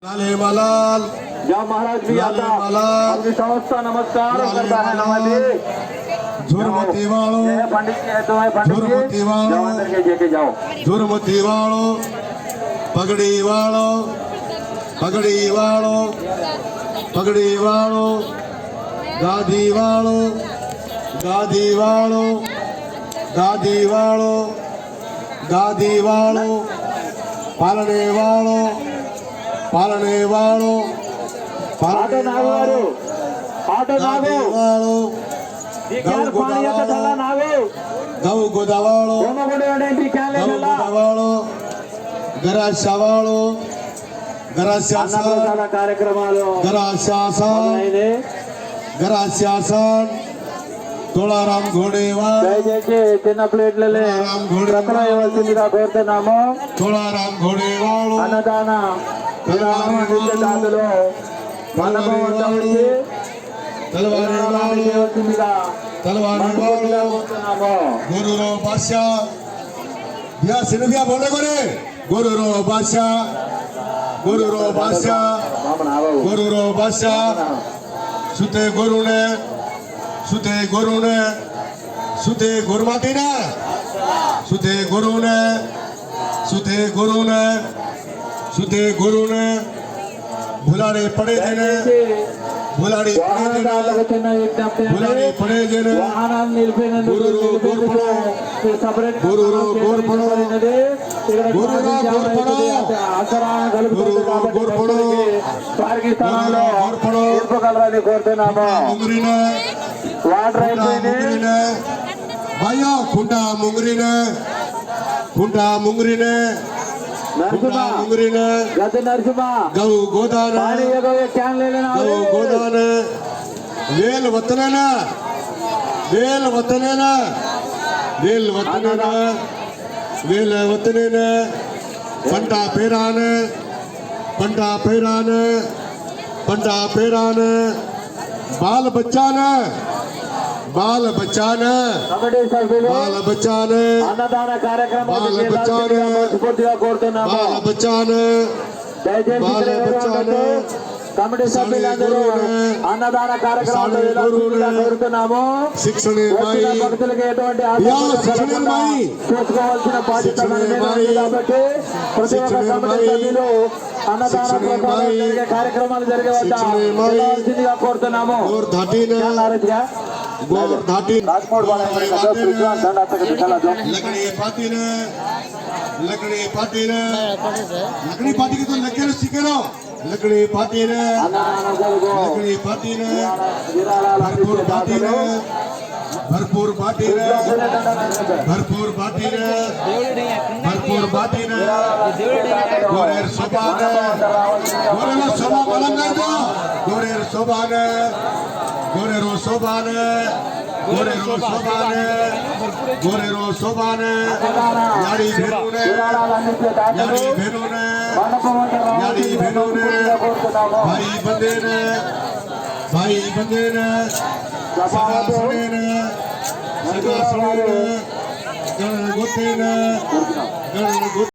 लाले मलाल या महाराज भी आता अपनी संस्था नमस्कार करता है हमारे झुरमती वालों पंडित जी है तो है पंडित जी जाओ अंदर के लेके जाओ झुरमती वालों पगड़ी वालों पगड़ी वालों पगड़ी वालों गादी वालों गादी वालों गादी वालों गादी वालों पालने वालों पालने वालों आटो नागो आटो नागो गौ गोदावालो गौ गोदावालो गौ गोदावालो गराशावालो गराशासन కార్యక్రమాలు गराशासन गराशासन तोलाराम घोड़ेवाल దయచేసి చిన్న ప్లేట్లలో రకలు ఇవ్వాల్సిందిగా కోరుతున్నాము तोलाराम घोड़ेवाल అన్నదాన దాతలు మండపం వద్ద ఉండి तलवारे वालो ఇవ్వాల్సిందిగా तलवारे वालो కోరుతున్నాము गुरुरो बादशाह बिया सिनबिया बोले करे गुरुरो बादशाह गुरुरो बादशाह गुरुरो बादशाह सुते गुरु ने सुते गुरु ने सुते गुरमाती ने सुते गुरु ने सुते गुरु ने सुते गुरु ने भुलाने पड़े देने भुलाने पड़े వాహనదారులకు చిన్న విజ్ఞప్తి भुलाने पड़े देने వాహనాన్ని నిలిపినందుకు గురురు గోర్పణో సెపరేట్ గురురు గోర్పణో గురురు గోర్పణో ఆసరాన్ని కలుపుతుంది కాబట్టి గోర్పణో వారికి స్థానంలో గోర్పణో నిలుపగలరని కోరుతున్నాము मुंगरी ने వాటర్ అయిపోయింది मुंगरी ने भाइयों खुंडा मुंगरी ने खुंडा मुंगरी ने నరసింహ मुंगरी ने గత నరసింహ गौ गोदान पानी एक कैन ले लेना गौ गोदान वेल वतन न वेल वतन न वेल वतन न वेल वतन न पंडा पेरान पंडा पेरान पंडा पेरान बाल बच्चा न बाल बच्चा न కమిటీ సభ్యులు बाल बच्चा न అన్నదాన కార్యక్రమాలు బాల బచ్చాను. మనస్ఫూర్తిగా కోరుతున్నాము बाल बच्चा न దయచేసి బాల ఇక్కడ ఎవరు బచ్చాను. ఉండొద్దు. కమిటీ సభ్యులందరూ గురువునే. అన్నదాన కార్యక్రమాలు సామి గురువునే. కోరుతున్నాము शिक्षण వచ్చిన माई భక్తులకు ఎటువంటి యా ఆటంకం శిక్షణ కలగకుండా మాయి. చూసుకోవాల్సిన బాధ్యత మన మీద శిక్షణ ఉంది మాయి. కాబట్టి ప్రతి ఒక్క శిక్షణ కమిటీ మాయి. సభ్యులు అన్నదాన శిక్షణ ప్రోగ్రాం మాయి. జరిగే కార్యక్రమాలు జరిగే వద్ద శిక్షణ మాయి. వెళ్ళవలసిందిగా కోరుతున్నాము गोर धाटी न నారదుగా गोर धाटी రాజ్కోట్ लकड़ी पाती न लकड़ी पाती न लकड़ी पाती की तो लगे रो सीखे रो लकड़ी पाती न लकड़ी पाती न भरपूर पाती न भरपूर पाती न भरपूर पाती न भरपूर पाती न गोरेर सोबा न गोरेरो सोबा मलंग कर दो गोरेर सोबा न गोरेरो सोबा न गोरेरो सोबा न गोरेरो सोबा न यारी भेनू ने यारी भेनू ने यारी भेनू ने भाई बंदे ने सगा सुने ने सगा सुने ने गण गोते ने गण